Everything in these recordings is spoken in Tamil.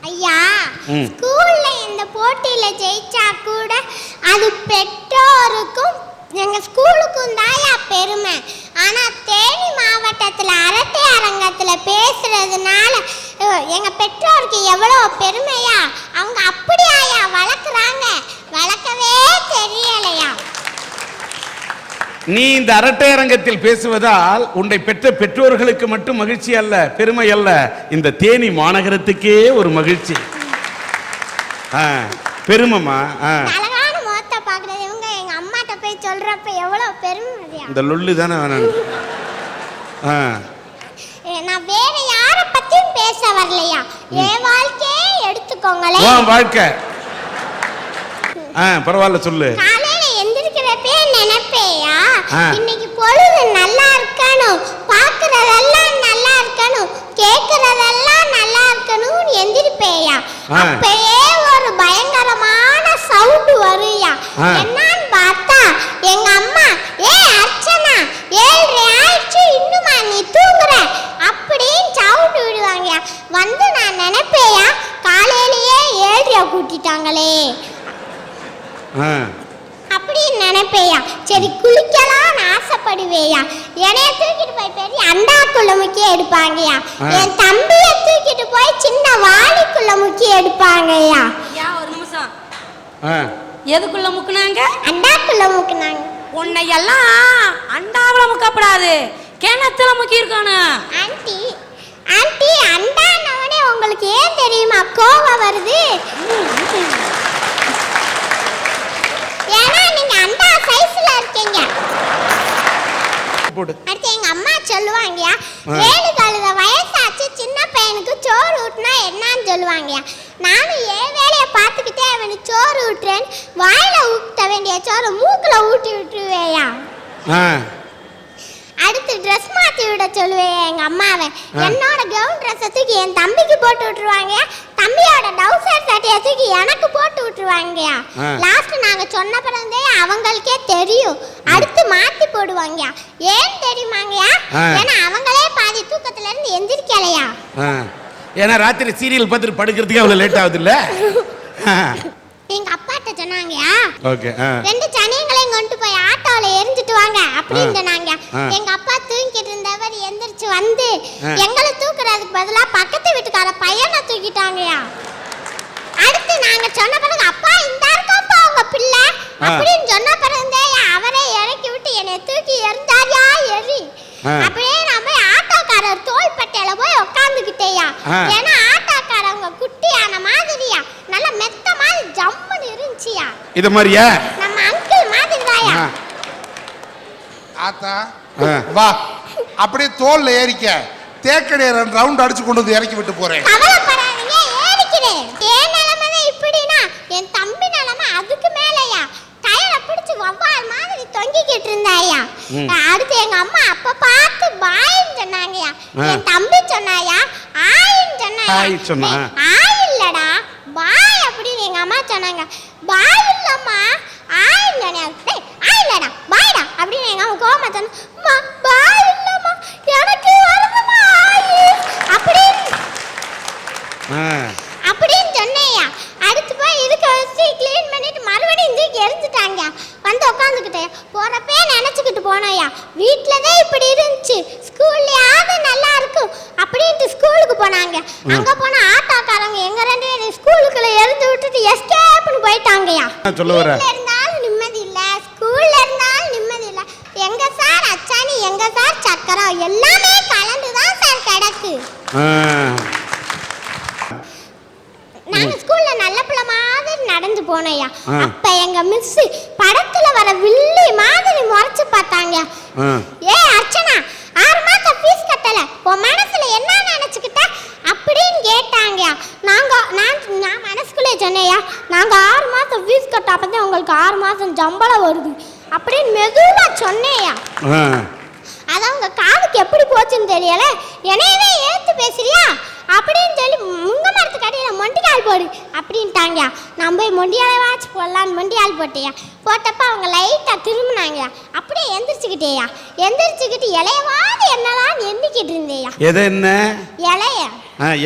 ஐயா, ஸ்கூல்ல இந்த போட்டியில ஜெயிச்சா கூட அது பெற்றோருக்கும் எங்க ஸ்கூலுக்கும் தாயா பெருமை. ஆனா தேனி மாவட்டத்துல அரட்டை அரங்கத்துல பேசுறதுனால எங்க பெற்றோருக்கு எவ்வளவு பெருமையா. அவங்க அப்படியாயா வளர்க்குறாங்க, வளர்க்கவே தெரியலையா. நீ இந்த அரட்டை அரங்கத்தில் பேசுவதால் உன்னை பெற்ற பெற்றோர்களுக்கு மட்டும் மகிழ்ச்சி அல்ல, பெருமை அல்ல, இந்த தேனி மாநகரத்துக்கே ஒரு மகிழ்ச்சி, பெருமைமா. அழகான முகத்தை பாக்குறது இவங்க எங்க அம்மாட்ட போய் சொல்றப்ப எவ்வளவு பெருமையா. இந்த லொல்லு தானே வேணும். நான் வேற யார பத்தியும் பேச வரலையா, என் வாழ்க்கையே எடுத்துக்கோங்களேன். வாழ்க்கை பரவாயில்ல சொல்லு. காலையில எந்திரிக்கிறப்பே நினைப்பேயா, இன்னைக்கு பொழுது நல்லா இருக்கணும், பாக்குறதெல்லாம் நல்லா இருக்கணும், கேக்குறதெல்லாம் நல்லா இருக்கணும்னு எந்திரிப்பேயா. அப்பயே ஒரு பயங்கரமான சவுண்ட் வருயா. என்னன்னு பார்த்தா எங்க அம்மா, ஏ அர்ச்சனா 7:30 ஆயிடுச்சு, இன்னுமா நீ தூங்குற அப்படின்னு சவுண்ட் விடுவாங்க. வந்து நான் நினைப்பேயா, காலையிலேயே 7:30 கூட்டிட்டாங்களே அப்படின்னு நினைப்பேயா. சரி குளிக்கலாம்னு ஆசைப்படுவேயா. என்னைய தூக்கிட்டு போய் பெரிய அண்டாக்குள்ள முக்கிய எடுப்பாங்கயா, என் தம்பிய தூக்கிட்டு போய் சின்ன வாளிக்குள்ள முக்கிய எடுப்பாங்கயா. ஒரு நிமிஷம், எதுக்குள்ள முக்குனாங்க? அண்டாக்குள்ள முக்குனாங்க. உன்னை எல்லாம் அண்டாவுல முக்கப்படாது, கிணத்துல முக்கி இருக்கணும். ஆண்டி ஆண்டி, அண்டானவனே உங்களுக்கு ஏன் தெரியுமா கோவம் வருது? ஏன்னா நீங்க அண்டா சைஸ்ல இருக்கீங்க. அடுத்து எங்க அம்மா சொல்லுவாங்கயா, 7 கழுத வயசாச்சு சின்ன பையனுக்கு சோறு ஊட்டினா என்னன்னு சொல்லுவாங்கயா. நானும் என் வேலையை பார்த்துக்கிட்டே அவனுக்கு சோறு ஊட்டுறேன், வாயில ஊட்ட வேண்டிய சோறு மூக்குல ஊட்டி விட்டுருவேயா. அடுத்து ட்ரெஸ் மாற்றி விட சொல்லுவேன் எங்க அம்மாவை. என்னோட கவுன் ட்ரெஸ்ஸை தூக்கி என் தம்பிக்கு போட்டு விட்டுருவாங்க, தம்பியோட டவுசர் சட்டையை தூக்கி எனக்கு போட்டு விட்டுருவாங்க. லாஸ்ட் நாங்க சொன்ன பிறந்தே அவங்களுக்கே தெரியும், அடுத்து மாத்தி போடுவாங்க. ஏன் தெரியுமாங்கயா? ஏன்னா அவங்களே பாதி தூக்கத்துல இருந்து எந்திரிக்கலையா. ஏன்னா ராத்திரி சீரியல் பார்த்துட்டு படுக்கிறதுக்கு அவ்வளவு லேட் ஆகுது இல்ல. எங்க அப்பாட்ட சொன்னாங்கயா, ஓகே 2 சனியங்களையும் கொண்டு போய் ஆட்டோல எரிஞ்சிட்டு வாங்க அப்படின்னு சொன்னாங்க. எங்க அப்பா தூங்கிட்டு இருந்தவர் எந்திரிச்சு வந்து எங்களை தூக்குறதுக்கு பதிலா பக்கத்து வீட்டுக்கார பையனை தூக்கிட்டாங்கயா. அடுத்து நாங்க சொன்ன பிறகு, அப்பா இந்த இருக்கப்பா உங்க பிள்ளை அப்படின்னு சொன்ன பிறந்தே அவரே இறக்கி விட்டு என்னை தூக்கி எரிஞ்சாரியா எரி. அப்படியே நான் போய் ஆட்டோக்காரர் தோள்பட்டையில போய் உட்காந்துக்கிட்டேயா. ஏன்னா ஆட்டோக்காரவங்க குட்டியான மாதிரியா, நல்ல மெத்த மாதிரி ஜம்முன்னு இருந்துச்சியா. இது மாதிரியா நம்ம அங்கிள் மாதிரி தாயா. ஆத்தா வா, அப்படியே தோல்ல ஏறிக்க, தேக்கடைய 2 ரவுண்ட் அடிச்சு கொண்டு வந்து இறக்கி விட்டு போறேன். கவலைப்படாதீங்க, ஏறிக்கிறேன். என் நிலைமை இப்படினா என் தம்பி நிலைமை அதுக்கு மேலயா. கையில பிடிச்சு வவ்வால் மாதிரி தொங்கிக்கிட்டு இருந்தாயா. அடுத்து எங்க அம்மா அப்ப பார்த்து பாயின்னு சொன்னாங்கயா. என் தம்பி சொன்னாயா ஆயின்னு சொன்னாயா. ஆய் இல்லடா பாய் அப்படின்னு எங்க அம்மா சொன்னாங்க. பாய் இல்லம்மா ஆயின்னு சொன்னாங்க. ஆய் இல்லடா பாய்டா அப்படின்னு எங்க அம்மா கோவமா சொன்னா. பாய் இல்லம்மா எனக்கு வருதுமா ஆய் அப்படின்னு சொன்னேயா. அடுத்து போய் இருக்க வச்சு கிளீன் பண்ணிட்டு மறுபடியும் தூக்கி எரிஞ்சுட்டாங்க. வந்து உட்காந்துக்கிட்டேன், போறப்பே நினைச்சுக்கிட்டு போனோயா, வீட்டுலதான் இப்படி இருந்துச்சு, ஸ்கூல்லையாவது நல்லா இருக்கும் அப்படின்ட்டு ஸ்கூலுக்கு போனாங்க. அங்க போன ஆட்டோக்காரங்க எங்க 2 பேரும் ஸ்கூலுக்குள்ள எரிஞ்சு விட்டுட்டு எஸ்கேப்னு போயிட்டாங்கயா. வீட்டுல இருந்தாலும் நிம்மதி இல்ல, ஸ்கூல்ல இருந்தாலும் நிம்மதி இல்ல. எங்க சார் அச்சாணி, எங்க சார் சக்கரம் எல்லாமே கலந்துதான் சார் கிடக்கு. நாங்க ஸ்கூல்ல நல்ல பிள்ளை மாதிரி நடந்து போனோயா. அப்ப எங்க மிஸ் படத்துல வர வில்லி மாதிரி முறைச்சு பார்த்தாங்க. ஏ அர்ச்சனா, 6 மாசம் ஃபீஸ் கட்டல, உன் மனசுல என்ன நினைச்சுக்கிட்ட அப்படின்னு கேட்டாங்க. நான் மனசுக்குள்ளே சொன்னேயா, நாங்க 6 மாசம் ஃபீஸ் கட்ட அப்பதான் உங்களுக்கு 6 மாசம் சம்பளம் வருது அப்படின்னு மெதுவா சொன்னேயா. அது அவங்க காதுக்கு எப்படி போச்சுன்னு தெரியல. என்னையவே ஏத்து பேசுறியா அப்படின்னு சொல்லி முங்க மரத்துக்கு அடியில் மொண்டியால் போடு அப்படின்ட்டாங்க. நான் போய் மொண்டியால வாட்ச் போடலான்னு மொண்டியால் போட்டேயா. போட்டப்ப அவங்க லைட்டாக திரும்பினாங்க. அப்படியே எந்திரிச்சுக்கிட்டேயா. எந்திரிச்சுக்கிட்டு இலையவாது என்னதான் எண்ணிக்கிட்டு இருந்தேயா. எது என்ன இலைய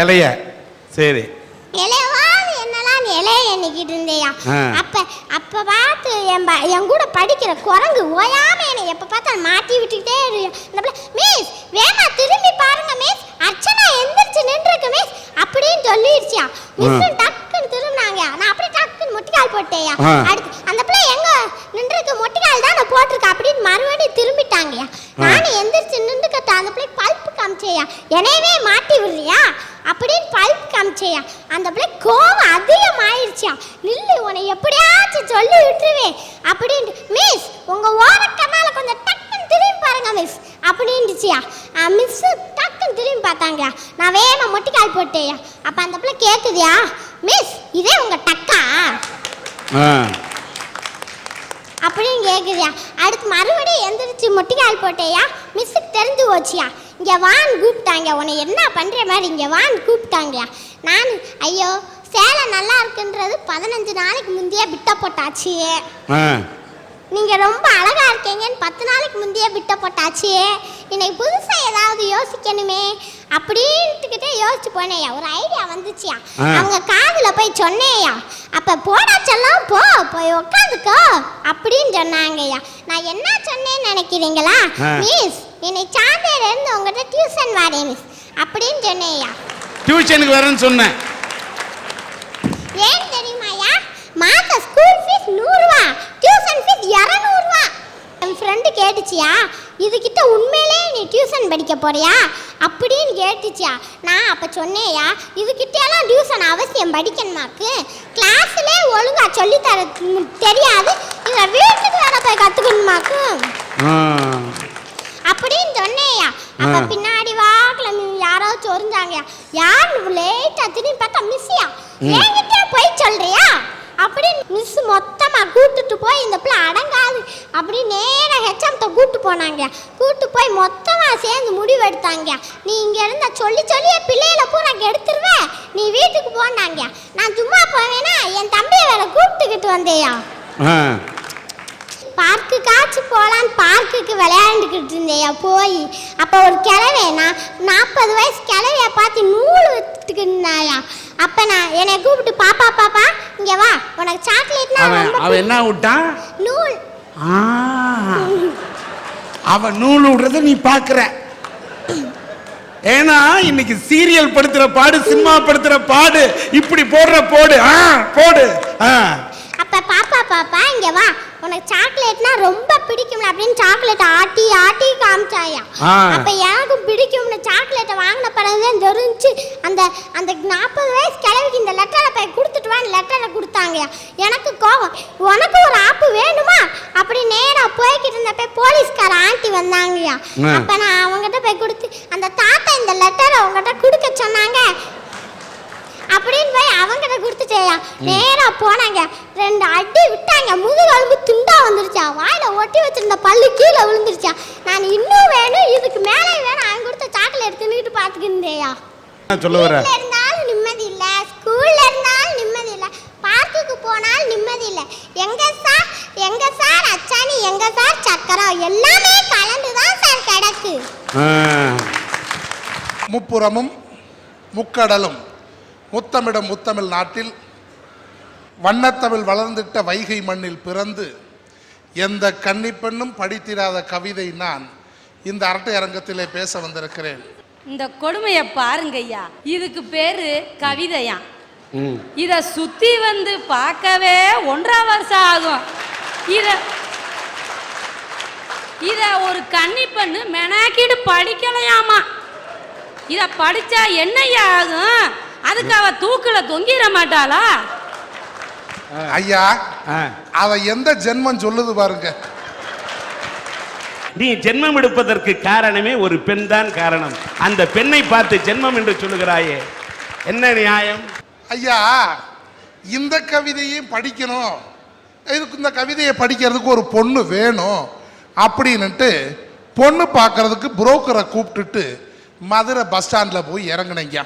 இலைய. சரி, இலையவாது என்னெல்லாம் இலைய எண்ணிக்கிட்டு இருந்தேயா. அப்ப பார்த்து என் கூட படிக்கிற குரங்கு ஓயாம என்னை எப்ப பார்த்தாலும் மாட்டி விட்டுக்கிட்டே இருக்கு. மிஸ் வேமா திரும்பி பாருங்க மிஸ், அர்ச்சனா எந்திரிச்சு நின்றுருக்கு மிஸ் அப்படின்னு சொல்லிடுச்சியா. மிஸ் டக்குன்னு திரும்பினாங்க. நான் அப்படியே டக்குன்னு முட்டிக்கால் போட்டேயா. அடுத்து அந்த பிள்ளை எங்க நின்றுருக்கு, முட்டிக்கால் தான் நான் போட்டிருக்கேன் அப்படின்னு மறுபடியும் திரும்பிட்டாங்கயா. நானும் எந்திரிச்சு நின்றுக்கிட்ட அந்த பிள்ளை பல்ப்பு காமிச்சேயா. என்னையவே மாட்டி விடுறியா அப்படின்னு பல்ப் காமிச்சேயா. அந்த பிள்ளை கோவம் அதிகமாயிருச்சியா. நில்லு, உன்னை எப்படியாச்சும் சொல்லி விட்டுருவேன் அப்படின்னு. மிஸ் உங்க ஓரக்கண்ணால கொஞ்சம் டக்குன்னு திரும்பி பாருங்க மிஸ் அப்படின்னுச்சியா. மிஸ் டக்குன்னு திரும்பி பார்த்தாங்க. நான் வேகமா மொட்டிக்கால் போட்டேயா. அப்ப அந்த பிள்ளை கேக்குதியா, மிஸ் இதே உங்க டக்கா அப்படின்னு கேக்குதியா. அடுத்து மறுபடியும் எந்திரிச்சு மொட்டிக்கால் போட்டேயா. மிஸ்ஸுக்கு தெரிஞ்சு போச்சியா. இங்கே வான்னு கூப்பிட்டாங்க. உன்னை என்ன பண்ணுற மாதிரி இங்கே வான்னு கூப்பிட்டாங்கயா. நான் ஐயோ சேலை நல்லா இருக்குன்றது 15 நாளைக்கு முந்தையே பிட்ட போட்டாச்சு. நீங்கள் ரொம்ப அழகாக இருக்கீங்கன்னு 10 நாளைக்கு முந்தையே பிட்ட போட்டாச்சு. இன்னைக்கு புதுசாக ஏதாவது யோசிக்கணுமே அப்படின்ட்டுக்கிட்டே யோசிச்சு போனேயா. ஒரு ஐடியா வந்துச்சியா. அவங்க காதில் போய் சொன்னேயா. அப்போ போடாச்செல்லாம் போய் உட்காந்துக்கோ அப்படின்னு சொன்னாங்கய்யா. நான் என்ன சொன்னேன்னு நினைக்கிறீங்களா? மிஸ் என்னை சாந்தையில இருந்து உங்ககிட்ட டியூஷன் வாரேன் மிஸ் அப்படின்னு சொன்னேயா. டியூஷனுக்கு வரேன்னு சொன்னேன். ஏன் தெரியுமாயா? மாத ஸ்கூல் ஃபீஸ் 100 ரூபா, டியூஷன் ஃபீஸ் 200 ரூபா. என் ஃப்ரெண்டு கேட்டுச்சியா, இதுகிட்ட உண்மையிலே நீ டியூஷன் படிக்க போறியா அப்படின்னு கேட்டுச்சியா. நான் அப்போ சொன்னேயா, இதுகிட்டெல்லாம் டியூஷன் அவசியம் படிக்கணுமாக்கு, கிளாஸ்லே ஒழுங்கா சொல்லித்தர தெரியாது, இதை வீட்டுக்கு வேற போய் கற்றுக்கணுமாக்கு அப்படின்னு சொன்னேயா. அப்போ பின்னாடி வாக்கில் யாராவது சொரிஞ்சாங்க. யார் லேட்டாக திரும்பி பார்த்தா மிஸ்ஸியா. என்கிட்ட போய் சொல்றியா அப்படின்னு மிஸ் மொத்தமாக கூப்பிட்டுட்டு போய் இந்த பிள்ளை அடங்காது அப்படின்னு நேராக ஹெச்எம்கிட்ட கூப்பிட்டு போனாங்க. கூப்பிட்டு போய் மொத்தமாக சேர்ந்து முடிவு எடுத்தாங்க. நீ இங்கே இருந்தா சொல்லியே பிள்ளைகளை பூரா எடுத்துருவேன், நீ வீட்டுக்கு போனாங்க. நான் சும்மா போவேன்னா என் தம்பியை வேற கூப்பிட்டுக்கிட்டு வந்தேயா. பார்க்கு காய்ச்சி போகலான்னு பார்க்குக்கு விளையாண்டுக்கிட்டு இருந்தேயா போய். அப்போ ஒரு கிழவேனா 40 வயசு கிழவைய பார்த்து நூல் விட்டுக்கிட்டு இருந்தாயா. அப்போ நான் என்னை கூப்பிட்டு பாப்பா இங்கே வா, உனக்கு சாக்லேட்னா அவன் என்ன விட்டான்? நூல். அவன் நூல் விடுறத நீ பார்க்குற. ஏன்னா இன்னைக்கு சீரியல் படுத்துற பாடு, சினிமா படுத்துற பாடு, இப்படி போடுற போடு போடு. அப்ப பாப்பா இங்க வா, உனக்கு சாக்லேட்னா ரொம்ப பிடிக்கும்ல அப்படின்னு சாக்லேட் ஆட்டி காமிச்சாயா. அப்ப எனக்கும் பிடிக்கும்னு சாக்லேட்டை வாங்கின பிறகுதான் தெரிஞ்சு அந்த 40 வயசு கிழவிக்கு இந்த லெட்டரை போய் கொடுத்துட்டு வான்னு லெட்டரை கொடுத்தாங்கயா. எனக்கு கோவம், உனக்கு ஒரு ஆப்பு வேணுமா அப்படி நேரா போய்கிட்டு இருந்தப்ப போலீஸ்கார ஆண்டி வந்தாங்கயா. அப்ப நான் அவங்ககிட்ட போய் கொடுத்து, அந்த தாத்தா இந்த லெட்டரை அவங்ககிட்ட கொடுக்க சொன்னாங்க அப்படின்னு போய் அவங்கிட்ட கொடுத்துட்டேயா. நேரா போனாங்க, 2 அடி விட்டாங்க, முதுகெலும்பு துண்டா வந்துருச்சா, வாயில ஒட்டி வச்சிருந்த பல்லு கீழே விழுந்துருச்சா. நான் இன்னும் வேணும், இதுக்கு மேலே வேணும், அவங்க கொடுத்த சாக்லேட் தின்னுட்டு பார்த்துக்கிட்டேயா. வீட்டில் இருந்தாலும் நிம்மதி இல்லை, ஸ்கூல்ல இருந்தாலும் நிம்மதி இல்லை, பார்க்குக்கு போனாலும் நிம்மதி இல்லை. எங்க சார் அச்சாணி, எங்க சார் சக்கரம், எல்லாமே கலந்துதான் சார் கிடக்கு. முப்புறமும் முக்கடலும் முத்தமிடம் முத்தமிழ் நாட்டில் வண்ணத்தமிழ் வளர்ந்திட்ட வைகை மண்ணில் பிறந்து எந்த கன்னிப்பெண்ணும் படித்திராத கவிதை நான் இந்த அரட்டை அரங்கத்திலே பேச வந்திருக்கிறேன். இந்த கொடுமையை பாருங்க ஐயா, இதுக்கு பேரு கவிதையா. இத சுத்தி வந்து பார்க்கவே 1.5 வருஷம் ஆகும். இத ஒரு கன்னிப்பெண்ணு மெனாக்கிட்டு படிக்கலையாமா. இத படிச்சா என்னையா ஆகும்? அதுக்கு அவ தூக்குல தொங்கிட மாட்டாளா? ஐயா, அவ எந்த ஜென்மம் சொல்லுது பாருங்க. நீ ஜென்மம் எடுப்பதற்கு காரணமே ஒரு பெண் தான் காரணம். அந்த பெண்ணை பார்த்து ஜென்மம் என்று சொல்லுகிறாயே, என்ன நியாயம்? ஐயா, இந்த கவிதையும் படிக்கணும், இதுக்கு இந்த கவிதையை படிக்கிறதுக்கு ஒரு பொண்ணு வேணும் அப்படின்னுட்டு பொண்ணு பார்க்கறதுக்கு புரோக்கரை கூப்பிட்டுட்டு மதுரை பஸ் ஸ்டாண்டில் போய் இறங்கினீங்க.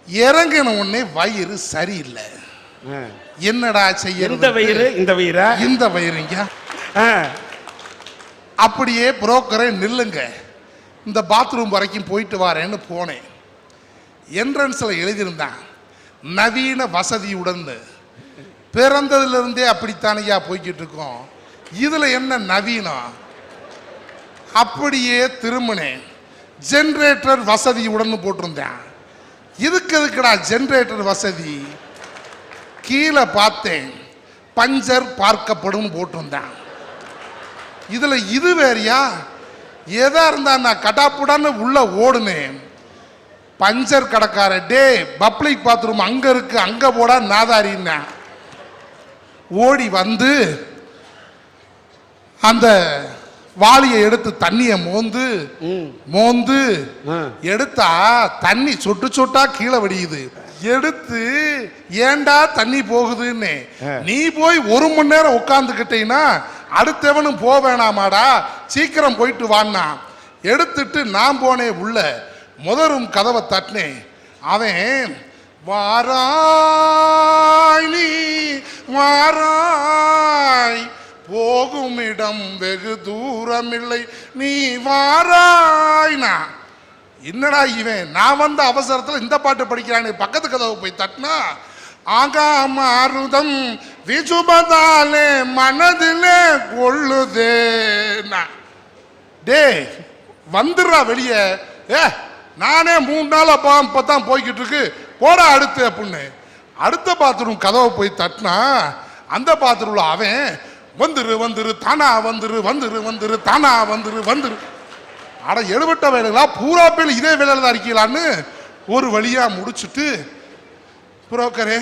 இறங்கின உடனே வயிறு சரியில்லை. என்னடா செய்ய? இந்த வயிறுங்க. அப்படியே புரோக்கரை நில்லுங்க, இந்த பாத்ரூம் வரைக்கும் போயிட்டு வரேன்னு போனேன். என்ட்ரன்ஸில் எழுதியிருந்தான், நவீன வசதியுடன் பிறந்ததிலிருந்தே அப்படித்தானையா போய்கிட்டு இருக்கோம். இதுல என்ன நவீனம்? அப்படியே திரும்பினேன், ஜென்ரேட்டர் வசதியுடன் போட்டிருந்தேன். இதுக்கு எதுக்குடா ஜென்ரேட்டர் வசதி? கீழே பார்த்தேன், பஞ்சர் பார்க்கப்படும் போட்டிருந்தேன். இதுல இது வேறையா? எதா இருந்தா நான் கடாப்புடான்னு உள்ள ஓடுனேன். பஞ்சர் கடைக்கார, டே பப்ளிக் பாத்ரூம் அங்க இருக்கு, அங்க போடா நாதாரின்னா. ஓடி வந்து அந்த வாளியை எடுத்து தண்ணியை மோந்து எடுத்தா தண்ணி சொட்டு சொட்டா கீழே வடியுது. எடுத்து ஏண்டா தண்ணி போகுதுன்னு நீ போய் 1 மணி நேரம் உட்கார்ந்துக்கிட்டீங்கன்னா அடுத்தவனும் போக வேணாமாடா, சீக்கிரம் போயிட்டு வான்னா. எடுத்துட்டு நான் போனேன் உள்ள, முதரும் கதவை தட்டினேன். அவன் வாராய் நீ வாராய், போகும் இடம் வெகு தூரம் இல்லை நீ வாராய்னா. என்னடா இவன், நான் வந்த அவசரத்தில் இந்த பாட்டு படிக்கிறான். பக்கத்து கதவை போய் தட்டினா, ஆகாமருதம் விசுபதாலே மனதிலே கொள்ளுதேனா. டே வந்துடுறா வெளியே. நானே 3 நாள் அப்பதான் போய்கிட்டு இருக்கு, போடா அடுத்து அப்படின்னு. அடுத்த பாத்ரூம் கதவை போய் தட்டினா, அந்த பாத்ரூம்ல அவன் வந்துரு தானா வந்துரு தானா வந்துரு. அட எழுபட்ட வேலைகளா, பூரா பேர் இதே வேலையில தான் இருக்கீங்களான்னு ஒரு வழியா முடிச்சுட்டு, புரோக்கரே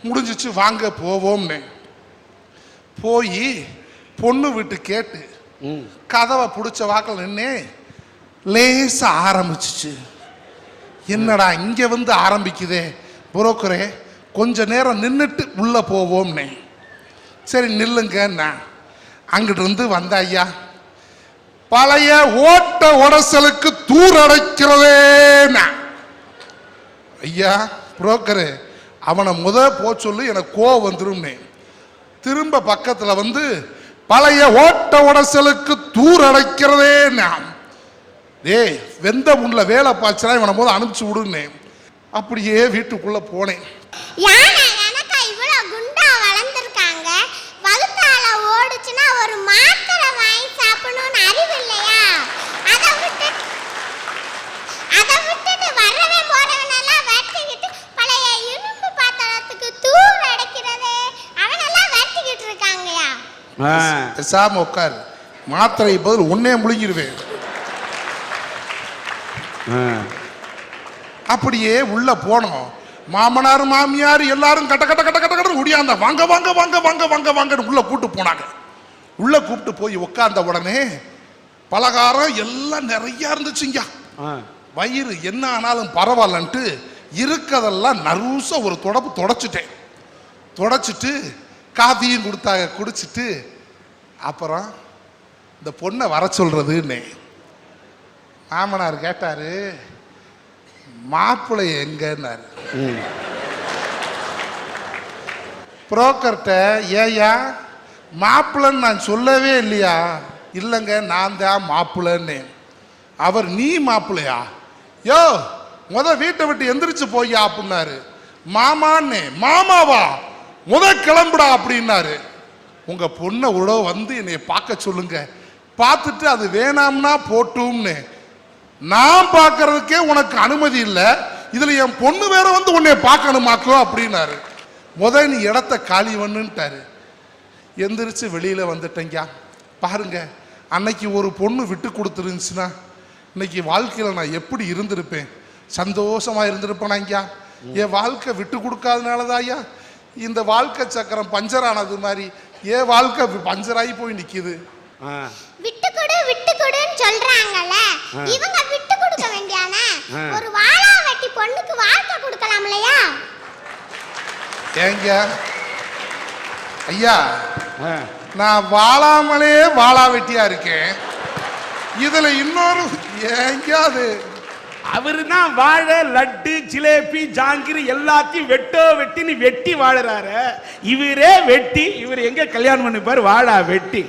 முடிஞ்சிச்சு வாங்க போவோம்னு போய் பொண்ணு வீட்டு கேட்டு கதவை பிடிச்ச வாக்கில் நின்று லேசா ஆரம்பிச்சிச்சு. என்னடா இங்க வந்து ஆரம்பிக்குதே, புரோக்கரே கொஞ்ச நேரம் நின்றுட்டு உள்ள போவோம்னே. சரி நில்லுங்கண்ணா. அங்கிட்டு இருந்து வந்த ஐயா, பழைய ஓட்ட உடசலுக்கு தூரடைக்கிறதேண்ணா. ஐயா புரோக்கரு, அவனை போ சொல்லு, எனக்கு கோவம் வந்துரும்னே. திரும்ப பக்கத்துல வந்து பழைய ஓட்ட உடசலுக்கு தூரடைக்கிறதேண்ணா. டேய் வெந்த முன்ல வேலை பாய்ச்சலா இவனை போது அனுப்பிச்சு விடுன்னு. அப்படியே வீட்டுக்குள்ள போனேன். ஒரு மாத்திரை வாங்கி சாப்பிடணும்னு அறிவு இல்லையா? அதை விட்டுட்டு வரவே போறவனெல்லாம் வெட்டிக்கிட்டு பழைய இரும்பு பாத்திரத்துக்கு தூர் அடைக்கிறது அவனெல்லாம் வெட்டிக்கிட்டு இருக்காங்கயா. சாம உட்காரு, மாத்திரை பதில் உன்னே முழுங்கிடுவேன். அப்படியே உள்ள போனோம். மாமனார் மாமியார் எல்லாரும் கட்ட கட்ட கட்ட கட்ட கட்ட முடியாத வாங்க வாங்க வாங்க வாங்க வாங்க வாங்க உள்ள கூட்டு போனாங்க. உள்ள கூப்பிட்டு போய் உட்கார்ந்த உடனே பலகாரம் எல்லாம் நிறைய இருந்துச்சுங்க. வயிறு என்ன ஆனாலும் பரவாயில்லன்ட்டு இருக்கதெல்லாம் நறுச ஒரு தொடச்சிட்டேன். தொடச்சிட்டு காஃபியும் கொடுத்தாங்க, குடிச்சிட்டு அப்புறம் இந்த பொண்ணை வர சொல்றதுன்னு மாமனார் கேட்டாரு, மாப்பிள்ளை எங்கன்னாரு. புரோக்கர்கிட்ட ஏயா மாப்பிள்ளைன்னு நான் சொல்லவே இல்லையா? இல்லைங்க நான் தான் மாப்பிள்ளைன்னு. அவர் நீ மாப்பிள்ளையா? யோ வீட்டை விட்டு எந்திரிச்சு போய்யா அப்படின்னாரு. மாமான்னு. மாமாவா? கிளம்புடா அப்படின்னாரு. உங்க பொண்ணை உடவு வந்து என்னை பார்க்க சொல்லுங்க, பார்த்துட்டு அது வேணாம்னா போட்டும்னு. நான் பார்க்கறதுக்கே உனக்கு அனுமதி இல்லை, இதுல என் பொண்ணு வேற வந்து உன்னை பார்க்கணுமாக்கோ அப்படின்னாரு. நீ இடத்த காலி பண்ணுட்டாரு. எந்திரிச்சு வெளியில வந்துட்டேங்க. பாருங்க, அன்னைக்கு ஒரு பொண்ணு விட்டு கொடுத்துருந்துச்சுன்னா இன்னைக்கு வாழ்க்கையில நான் எப்படி இருந்திருப்பேன், சந்தோஷமா இருந்திருப்பேனாங்க. என் வாழ்க்கை விட்டு கொடுக்காதனாலதான் ஐயா இந்த வாழ்க்கை சக்கரம் பஞ்சர் ஆனது மாதிரி என் வாழ்க்கை பஞ்சராகி போய் நிக்குது. விட்டு கொடுன்னு சொல்றாங்கல்ல, இவங்க விட்டு கொடுக்க வேண்டியானே. ஒரு வாழா வெட்டி பொண்ணுக்கு வாழ்க்கை கொடுக்கலாம்லையா? ஏங்க ஐயா, நான் வாழாமலே வாழா வெட்டியா இருக்கேன். இதுல இன்னொரு ஏங்காது அவரு தான் வாழை லட்டு ஜிலேபி ஜாங்கிரி எல்லாத்தையும் வெட்டி வாழறாரு. இவரே வெட்டி, இவர் எங்க கல்யாணம் பண்ணிப்பாரு? வாழா வெட்டி.